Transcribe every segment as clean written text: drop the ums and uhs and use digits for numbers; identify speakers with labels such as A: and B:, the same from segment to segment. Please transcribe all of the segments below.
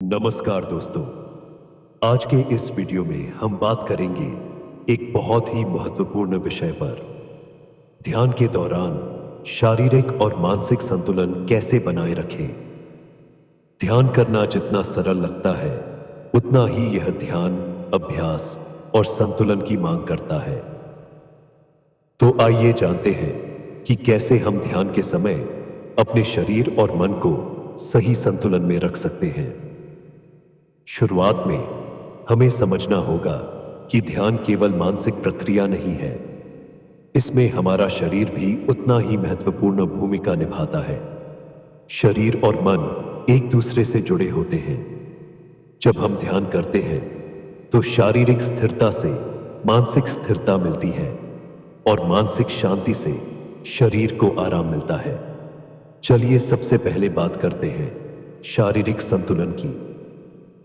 A: नमस्कार दोस्तों। आज के इस वीडियो में हम बात करेंगे एक बहुत ही महत्वपूर्ण विषय पर। ध्यान के दौरान शारीरिक और मानसिक संतुलन कैसे बनाए रखें। ध्यान करना जितना सरल लगता है उतना ही यह ध्यान, अभ्यास और संतुलन की मांग करता है। तो आइए जानते हैं कि कैसे हम ध्यान के समय अपने शरीर और मन को सही संतुलन में रख सकते हैं। शुरुआत में हमें समझना होगा कि ध्यान केवल मानसिक प्रक्रिया नहीं है, इसमें हमारा शरीर भी उतना ही महत्वपूर्ण भूमिका निभाता है। शरीर और मन एक दूसरे से जुड़े होते हैं। जब हम ध्यान करते हैं तो शारीरिक स्थिरता से मानसिक स्थिरता मिलती है और मानसिक शांति से शरीर को आराम मिलता है। चलिए सबसे पहले बात करते हैं शारीरिक संतुलन की।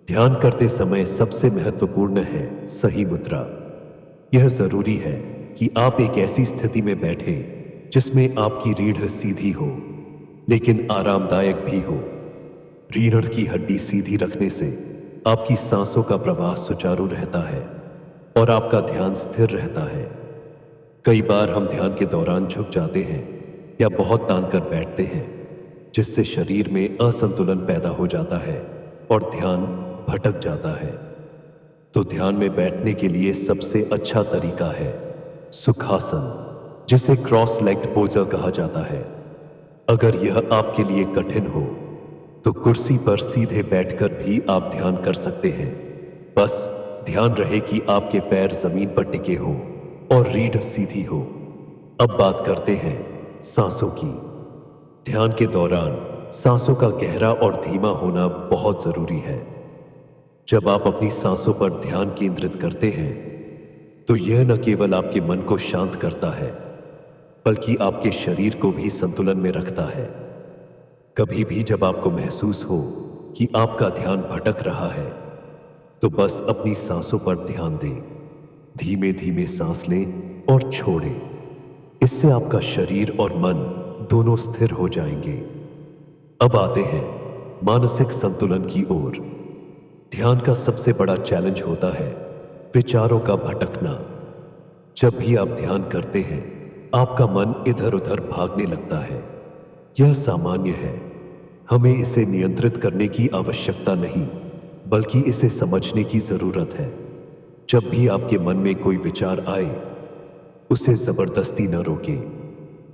A: ध्यान करते समय सबसे महत्वपूर्ण है सही मुद्रा। यह जरूरी है कि आप एक ऐसी स्थिति में बैठें जिसमें आपकी रीढ़ सीधी हो लेकिन आरामदायक भी हो। रीढ़ की हड्डी सीधी रखने से आपकी सांसों का प्रवाह सुचारू रहता है और आपका ध्यान स्थिर रहता है। कई बार हम ध्यान के दौरान झुक जाते हैं या बहुत तान कर बैठते हैं, जिससे शरीर में असंतुलन पैदा हो जाता है और ध्यान भटक जाता है। तो ध्यान में बैठने के लिए सबसे अच्छा तरीका है सुखासन, जिसे क्रॉस लेग्ड पोजर कहा जाता है। अगर यह आपके लिए कठिन हो तो कुर्सी पर सीधे बैठकर भी आप ध्यान कर सकते हैं। बस ध्यान रहे कि आपके पैर जमीन पर टिके हो और रीढ़ सीधी हो। अब बात करते हैं सांसों की। ध्यान के दौरान सांसों का गहरा और धीमा होना बहुत जरूरी है। जब आप अपनी सांसों पर ध्यान केंद्रित करते हैं तो यह न केवल आपके मन को शांत करता है बल्कि आपके शरीर को भी संतुलन में रखता है। कभी भी जब आपको महसूस हो कि आपका ध्यान भटक रहा है तो बस अपनी सांसों पर ध्यान दें। धीमे धीमे सांस लें और छोड़ें। इससे आपका शरीर और मन दोनों स्थिर हो जाएंगे। अब आते हैं मानसिक संतुलन की ओर। ध्यान का सबसे बड़ा चैलेंज होता है विचारों का भटकना। जब भी आप ध्यान करते हैं आपका मन इधर उधर भागने लगता है। यह सामान्य है। हमें इसे नियंत्रित करने की आवश्यकता नहीं बल्कि इसे समझने की जरूरत है। जब भी आपके मन में कोई विचार आए उसे जबरदस्ती न रोकें,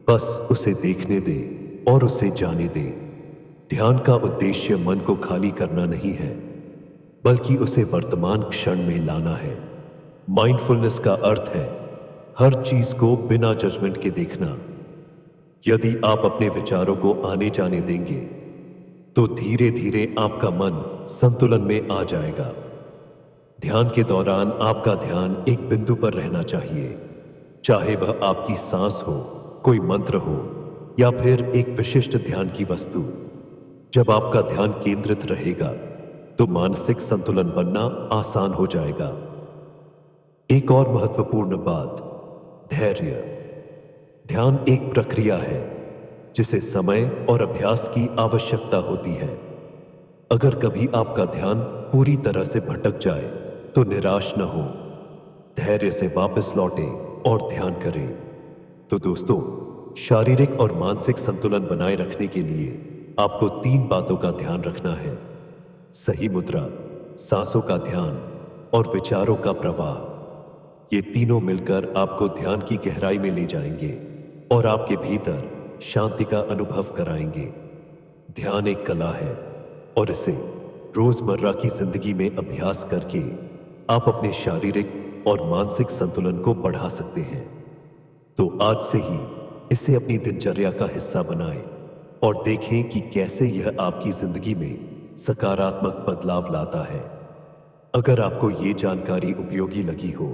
A: बस उसे देखने दें और उसे जाने दें। ध्यान का उद्देश्य मन को खाली करना नहीं है बल्कि उसे वर्तमान क्षण में लाना है। माइंडफुलनेस का अर्थ है हर चीज को बिना जजमेंट के देखना। यदि आप अपने विचारों को आने जाने देंगे तो धीरे धीरे आपका मन संतुलन में आ जाएगा। ध्यान के दौरान आपका ध्यान एक बिंदु पर रहना चाहिए, चाहे वह आपकी सांस हो, कोई मंत्र हो या फिर एक विशिष्ट ध्यान की वस्तु। जब आपका ध्यान केंद्रित रहेगा तो मानसिक संतुलन बनना आसान हो जाएगा। एक और महत्वपूर्ण बात, धैर्य। ध्यान एक प्रक्रिया है जिसे समय और अभ्यास की आवश्यकता होती है। अगर कभी आपका ध्यान पूरी तरह से भटक जाए तो निराश न हो, धैर्य से वापस लौटें और ध्यान करें। तो दोस्तों, शारीरिक और मानसिक संतुलन बनाए रखने के लिए आपको 3 बातों का ध्यान रखना है: सही मुद्रा, सांसों का ध्यान और विचारों का प्रवाह। ये तीनों मिलकर आपको ध्यान की गहराई में ले जाएंगे और आपके भीतर शांति का अनुभव कराएंगे। ध्यान एक कला है और इसे रोजमर्रा की जिंदगी में अभ्यास करके आप अपने शारीरिक और मानसिक संतुलन को बढ़ा सकते हैं। तो आज से ही इसे अपनी दिनचर्या का हिस्सा बनाएं और देखें कि कैसे यह आपकी जिंदगी में सकारात्मक बदलाव लाता है। अगर आपको ये जानकारी उपयोगी लगी हो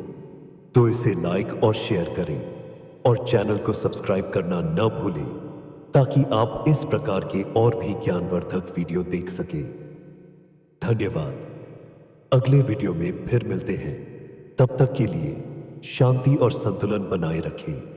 A: तो इसे लाइक और शेयर करें और चैनल को सब्सक्राइब करना न भूलें ताकि आप इस प्रकार के और भी ज्ञानवर्धक वीडियो देख सकें। धन्यवाद। अगले वीडियो में फिर मिलते हैं। तब तक के लिए शांति और संतुलन बनाए रखें।